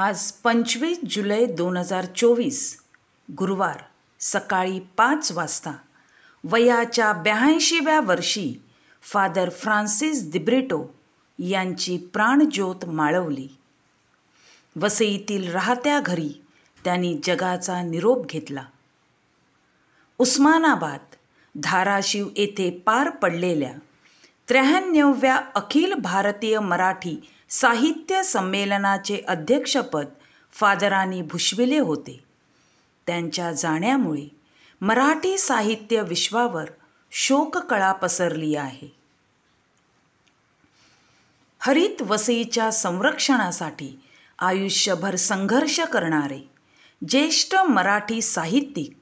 आज 25 जुलै 2024 गुरुवार सकाळी 5 वाजता वयाच्या 82व्या वर्षी फादर फ्रान्सिस दिब्रिटो यांची प्राणज्योत माळवली. वसईतील राहत्या घरी त्यांनी जगाचा निरोप घेतला. उस्मानाबाद, धाराशिव येथे पार पडलेल्या 93व्या अखिल भारतीय मराठी साहित्य संमेलनाचे अध्यक्षपद फादरांनी भूषविले होते. त्यांच्या जाण्यामुळे मराठी साहित्य विश्वावर शोककळा पसरली आहे. हरित वसईच्या संरक्षणासाठी आयुष्यभर संघर्ष करणारे ज्येष्ठ मराठी साहित्यिक,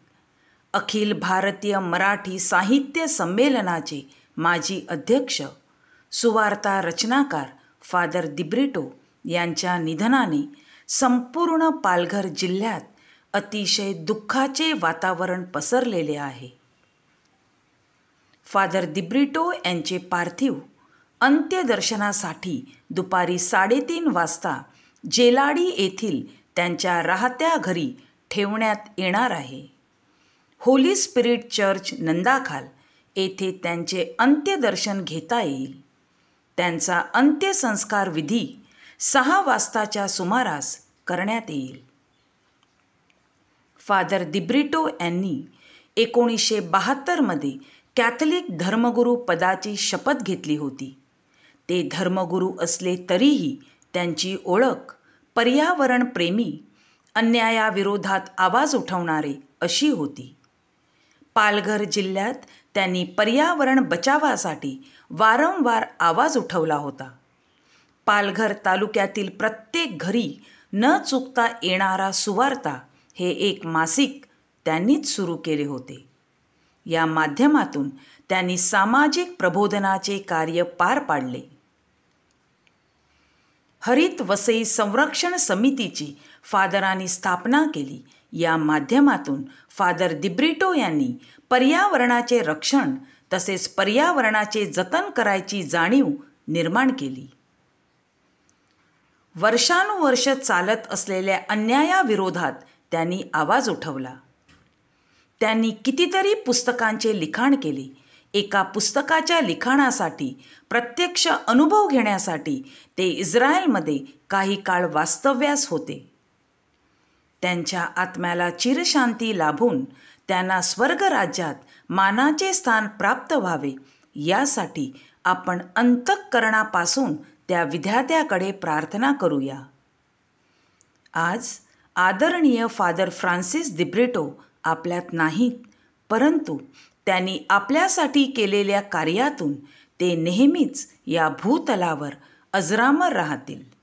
अखिल भारतीय मराठी साहित्य संमेलनाचे माजी अध्यक्ष, सुवार्ता रचनाकार फादर दिब्रिटो यांच्या निधनाने संपूर्ण पालघर जिल्ह्यात अतिशय दुःखाचे वातावरण पसरलेले आहे. फादर दिब्रिटो यांचे पार्थिव अंत्यदर्शनासाठी दुपारी 3:30 वाजता जेलाडी येथील त्यांच्या राहत्या घरी ठेवण्यात येणार आहे. होली स्पिरिट चर्च नंदाखाल येथे त्यांचे अंत्यदर्शन घेता येईल. त्यांचा अंत्यसंस्कार विधी 6 वाजताच्या सुमारास करण्यात येईल. फादर दिब्रिटो यांनी 1972 मध्ये कॅथलिक धर्मगुरू पदाची शपथ घेतली होती. ते धर्मगुरू असले तरीही त्यांची ओळख पर्यावरणप्रेमी, अन्यायाविरोधात आवाज उठवणारे अशी होती. पालघर जिल्ह्यात त्यांनी पर्यावरण बचावासाठी वारंवार आवाज उठवला होता. पालघर तालुक्यातील प्रत्येक घरी न चुकता येणारा सुवार्ता हे एक मासिक त्यांनीच सुरू केले होते. या माध्यमातून त्यांनी सामाजिक प्रबोधनाचे कार्य पार पाडले. हरित वसई संरक्षण समितीची फादरांनी स्थापना केली. या माध्यमातून फादर दिब्रिटो यांनी पर्यावरणाचे रक्षण तसेच पर्यावरणाचे जतन करायची जाणीव निर्माण केली. वर्षानुवर्ष चालत असलेल्या अन्यायाविरोधात त्यांनी आवाज उठवला. त्यांनी कितीतरी पुस्तकांचे लिखाण केले. एका पुस्तकाच्या लिखाणासाठी, प्रत्यक्ष अनुभव घेण्यासाठी ते इस्रायलमध्ये काही काळ वास्तव्यास होते. त्यांच्या आत्म्याला चिरशांती लाभून त्यांना स्वर्गराज्यात मानाचे स्थान प्राप्त व्हावे यासाठी आपण अंतःकरणापासून त्या विधात्याकडे प्रार्थना करूया. आज आदरणीय फादर फ्रान्सिस दिब्रिटो आपल्यात नाहीत, परंतु त्यांनी आपल्यासाठी केलेल्या कार्यातून ते नेहमीच या भूतलावर अजरामर राहतील.